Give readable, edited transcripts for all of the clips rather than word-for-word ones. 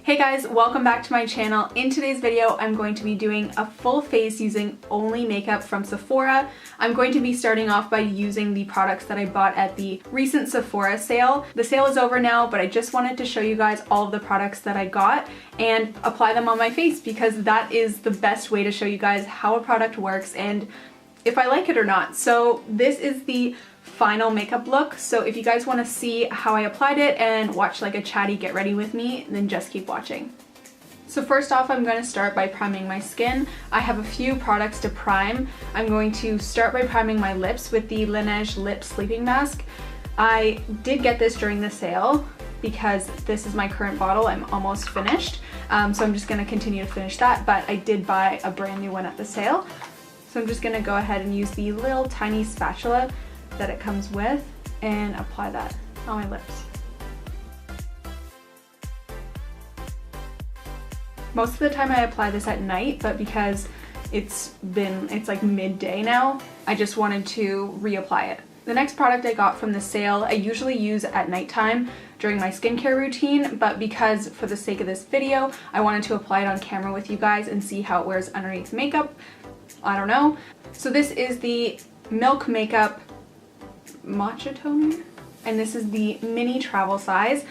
Hey guys, welcome back to my channel. In today's video, I'm going to be doing a full face using only makeup from Sephora. I'm going to be starting off by using the products that I bought at the recent Sephora sale. The sale is over now, but I just wanted to show you guys all of the products that I got and apply them on my face because that is the best way to show you guys how a product works and if I like it or not. So this is the final makeup look. So if you guys want to see how I applied it and watch like a chatty get ready with me, then just keep watching. So first off, I'm going to start by priming my skin. I have a few products to prime. I'm going to start by priming my lips with the Laneige Lip Sleeping Mask. I did get this during the sale because this is my current bottle. I'm almost finished. So I'm just going to continue to finish that, but I did buy a brand new one at the sale. So I'm just going to go ahead and use the little tiny spatula that it comes with and apply that on my lips. Most of the time I apply this at night, but because it's like midday now, I just wanted to reapply it. The next product I got from the sale, I usually use at nighttime during my skincare routine, but because for the sake of this video, I wanted to apply it on camera with you guys and see how it wears underneath makeup. I don't know. So this is the Milk Makeup Matcha toner, and this is the mini travel size.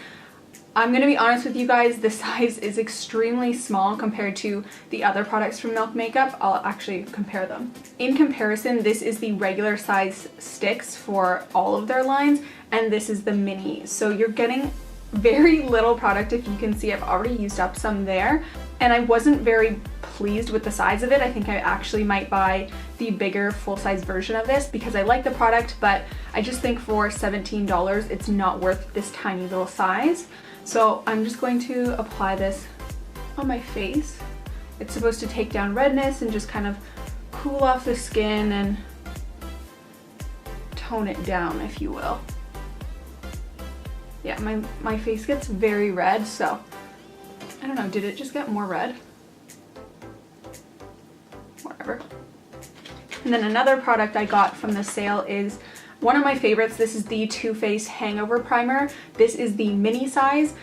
I'm gonna be honest with you guys, the size is extremely small compared to the other products from Milk Makeup. I'll actually compare them. In comparison, this is the regular size sticks for all of their lines, and this is the mini. So you're getting very little product. If you can see, I've already used up some there, and I wasn't very pleased with the size of it. I think I actually might buy the bigger full-size version of this because I like the product, but I just think for $17 it's not worth this tiny little size. So I'm just going to apply this on my face. It's supposed to take down redness and just kind of cool off the skin and tone it down, if you will. Yeah, my face gets very red, so I don't know, did it just get more red? Whatever. And then another product I got from the sale is one of my favorites. This is the Too Faced Hangover Primer. This is the mini size,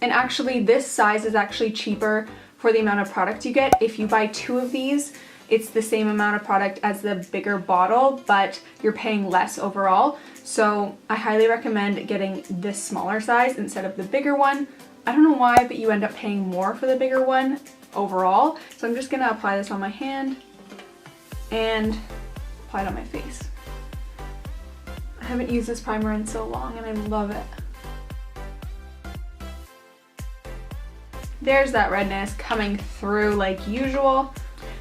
and actually this size is actually cheaper for the amount of product you get. If you buy two of these, it's the same amount of product as the bigger bottle, but you're paying less overall. So I highly recommend getting this smaller size instead of the bigger one. I don't know why, but you end up paying more for the bigger one overall. So I'm just gonna apply this on my hand and apply it on my face. I haven't used this primer in so long and I love it. There's that redness coming through like usual.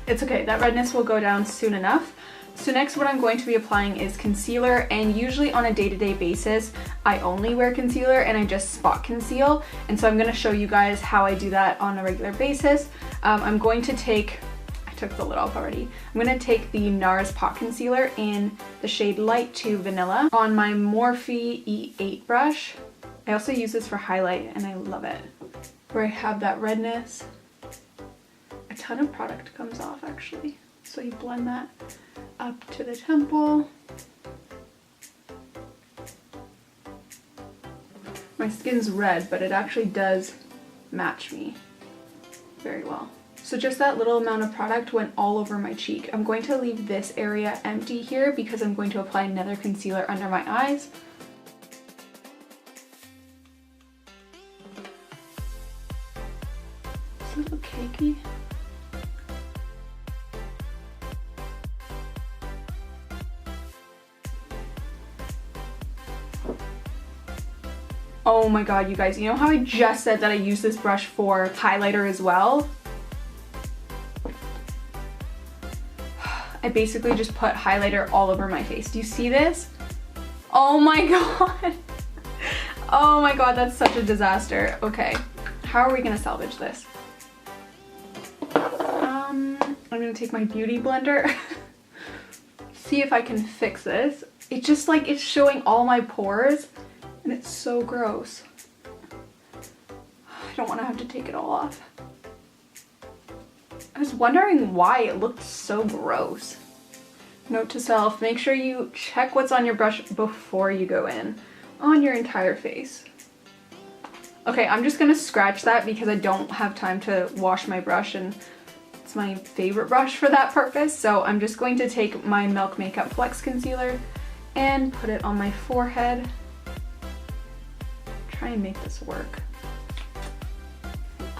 It's okay, that redness will go down soon enough. So next what I'm going to be applying is concealer, and usually on a day-to-day basis I only wear concealer and I just spot conceal, and so I'm going to show you guys how I do that on a regular basis. I'm going to take, I took the lid off already, I'm going to take the NARS Pot Concealer in the shade Light to Vanilla on my Morphe E8 brush. I also use this for highlight and I love it. Where I have that redness, a ton of product comes off actually. So you blend that up to the temple. My skin's red, but it actually does match me very well. So just that little amount of product went all over my cheek. I'm going to leave this area empty here because I'm going to apply another concealer under my eyes. It's a little cakey. Oh my god, you guys, you know how I just said that I use this brush for highlighter as well? I basically just put highlighter all over my face. Do you see this? Oh my god. Oh my god, that's such a disaster. Okay, how are we gonna salvage this? I'm gonna take my beauty blender, see if I can fix this. It just like, it's showing all my pores. And it's so gross. I don't want to have to take it all off. I was wondering why it looked so gross. Note to self, make sure you check what's on your brush before you go in on your entire face. Okay, I'm just gonna scratch that because I don't have time to wash my brush, and it's my favorite brush for that purpose. So I'm just going to take my Milk Makeup Flex Concealer and put it on my forehead. Try and make this work.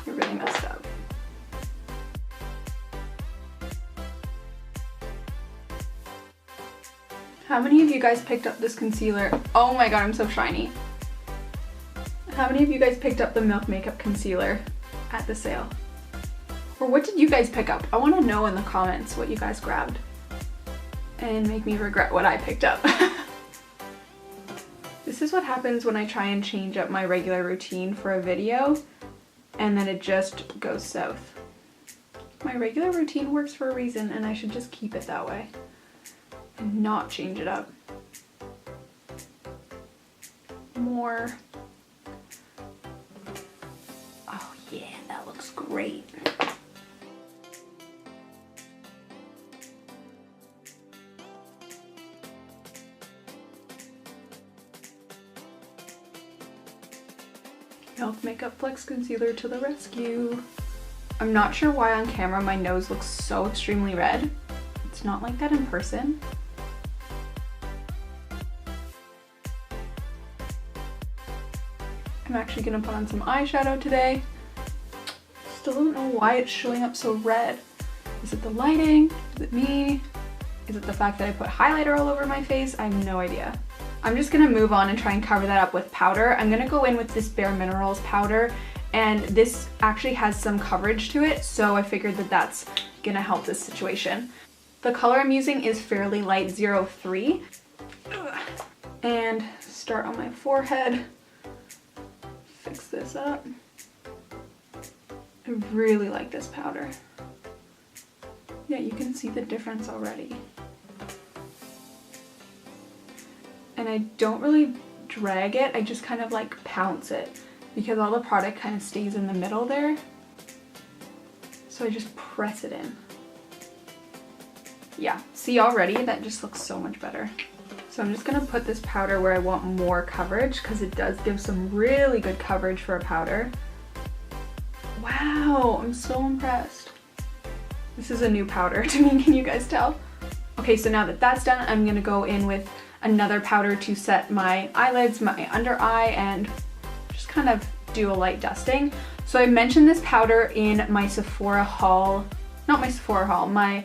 It really messed up. How many of you guys picked up this concealer? Oh my god, I'm so shiny. How many of you guys picked up the Milk Makeup Concealer at the sale? Or what did you guys pick up? I want to know in the comments what you guys grabbed. And make me regret what I picked up. This is what happens when I try and change up my regular routine for a video, and then it just goes south. My regular routine works for a reason, and I should just keep it that way and not change it up. More. Oh yeah, that looks great. Milk Makeup Flex Concealer to the rescue. I'm not sure why on camera my nose looks so extremely red. It's not like that in person. I'm actually gonna put on some eyeshadow today. Still don't know why it's showing up so red. Is it the lighting? Is it me? Is it the fact that I put highlighter all over my face? I have no idea. I'm just gonna move on and try and cover that up with powder. I'm gonna go in with this Bare Minerals powder, and this actually has some coverage to it, so I figured that that's gonna help this situation. The color I'm using is Fairly Light 03. And start on my forehead. Fix this up. I really like this powder. Yeah, you can see the difference already. And I don't really drag it, I just kind of like pounce it because all the product kind of stays in the middle there. So I just press it in. Yeah, see already that just looks so much better. So I'm just gonna put this powder where I want more coverage because it does give some really good coverage for a powder. Wow, I'm so impressed. This is a new powder to me, can you guys tell? Okay, so now that that's done, I'm gonna go in with another powder to set my eyelids, my under eye, and just kind of do a light dusting. So I mentioned this powder in my Sephora haul, not my Sephora haul, my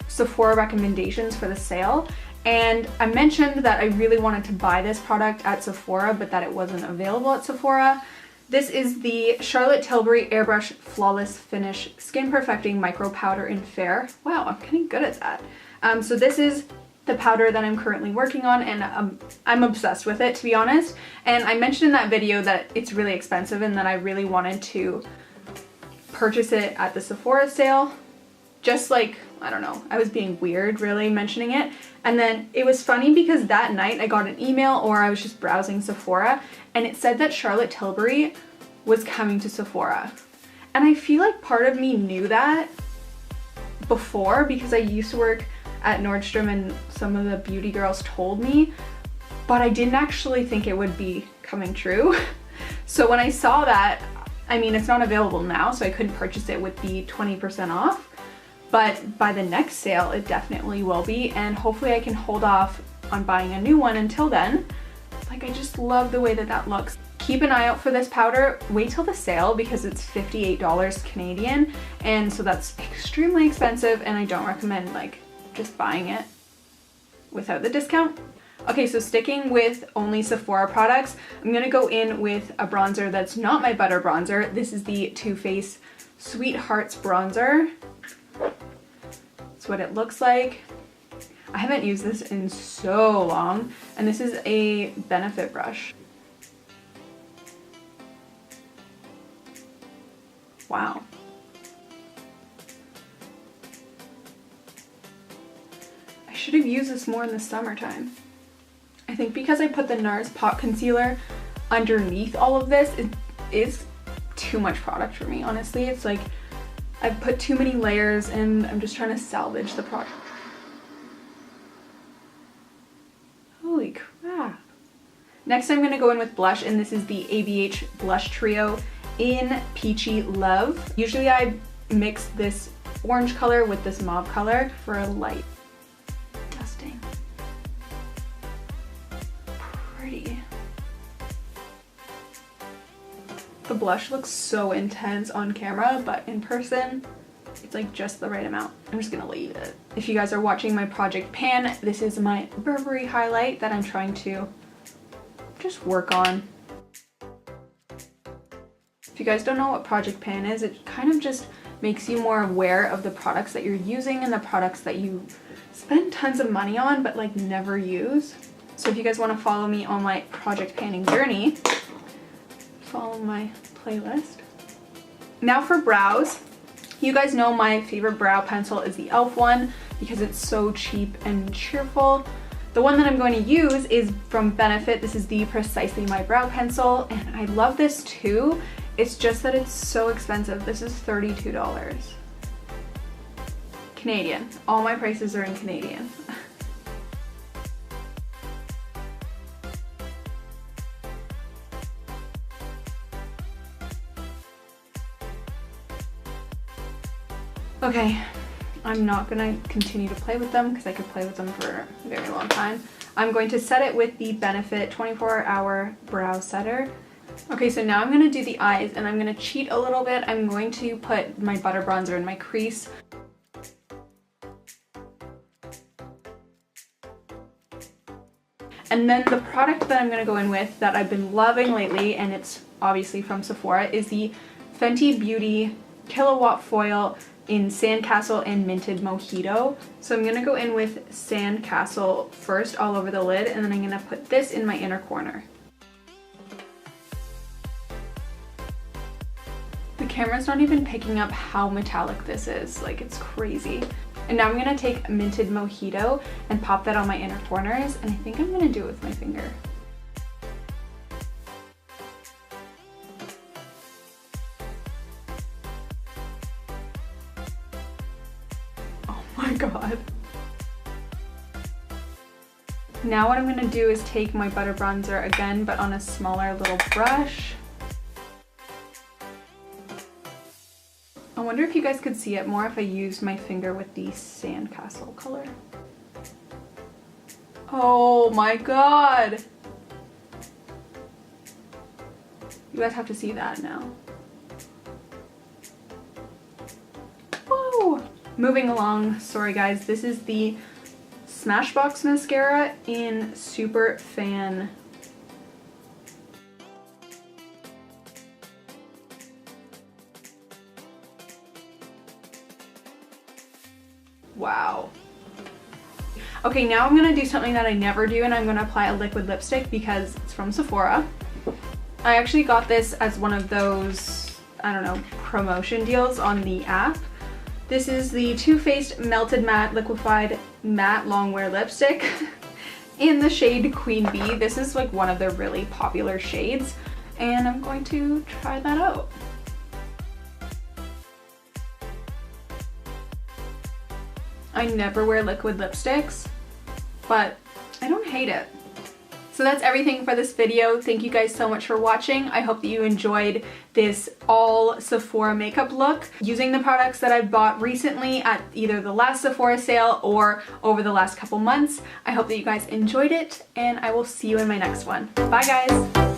Sephora recommendations for the sale. And I mentioned that I really wanted to buy this product at Sephora, but that it wasn't available at Sephora. This is the Charlotte Tilbury Airbrush Flawless Finish Skin Perfecting Micro Powder in Fair. Wow, I'm getting good at that. So this is the powder that I'm currently working on, and I'm obsessed with it, to be honest. And I mentioned in that video that it's really expensive and that I really wanted to purchase it at the Sephora sale. Just like, I don't know, I was being weird really mentioning it. And then it was funny because that night I got an email, or I was just browsing Sephora, and it said that Charlotte Tilbury was coming to Sephora. And I feel like part of me knew that before because I used to work at Nordstrom and some of the beauty girls told me, but I didn't actually think it would be coming true. So when I saw that, I mean, it's not available now, so I couldn't purchase it with the 20% off, but by the next sale, it definitely will be, and hopefully I can hold off on buying a new one until then. Like, I just love the way that that looks. Keep an eye out for this powder. Wait till the sale because it's $58 Canadian, and so that's extremely expensive, and I don't recommend like just buying it without the discount. Okay, so sticking with only Sephora products, I'm gonna go in with a bronzer that's not my butter bronzer. This is the Too Faced Sweethearts bronzer. That's what it looks like. I haven't used this in so long, and this is a Benefit brush. Wow. I should have used this more in the summertime. I think because I put the NARS Pot Concealer underneath all of this, it is too much product for me, honestly. It's like I've put too many layers and I'm just trying to salvage the product. Holy crap. Next I'm going to go in with blush, and this is the ABH Blush Trio in Peachy Love. Usually I mix this orange color with this mauve color for a light dusting. Pretty. The blush looks so intense on camera, but in person, it's like just the right amount. I'm just gonna leave it. If you guys are watching my Project Pan, this is my Burberry highlight that I'm trying to just work on. If you guys don't know what Project Pan is, it kind of just makes you more aware of the products that you're using and the products that you spend tons of money on but like never use. So if you guys want to follow me on my project panning journey, follow my playlist. Now for brows. You guys know my favorite brow pencil is the e.l.f. one because it's so cheap and cheerful. The one that I'm going to use is from Benefit. This is the Precisely My Brow Pencil, and I love this too. It's just that it's so expensive. This is $32. Canadian. All my prices are in Canadian. Okay, I'm not gonna continue to play with them because I could play with them for a very long time. I'm going to set it with the Benefit 24-hour brow setter. Okay, so now I'm gonna do the eyes, and I'm gonna cheat a little bit. I'm going to put my butter bronzer in my crease. And then the product that I'm gonna go in with that I've been loving lately, and it's obviously from Sephora, is the Fenty Beauty Kilowatt Foil in Sandcastle and Minted Mojito. So I'm gonna go in with Sandcastle first all over the lid, and then I'm gonna put this in my inner corner. The camera's not even picking up how metallic this is, like it's crazy. And now I'm gonna take Minted Mojito and pop that on my inner corners, and I think I'm gonna do it with my finger. Oh my god. Now what I'm gonna do is take my butter bronzer again, but on a smaller little brush. I wonder if you guys could see it more if I used my finger with the Sandcastle color. Oh my god! You guys have to see that now. Whoa! Moving along, sorry guys, this is the Smashbox mascara in Super Fan. Wow. Okay, now I'm gonna do something that I never do, and I'm gonna apply a liquid lipstick because it's from Sephora. I actually got this as one of those, I don't know, promotion deals on the app. This is the Too Faced Melted Matte Liquefied Matte Longwear Lipstick in the shade Queen Bee. This is like one of their really popular shades, and I'm going to try that out. I never wear liquid lipsticks, but I don't hate it. So that's everything for this video. Thank you guys so much for watching. I hope that you enjoyed this all Sephora makeup look using the products that I've bought recently at either the last Sephora sale or over the last couple months. I hope that you guys enjoyed it, and I will see you in my next one. Bye guys!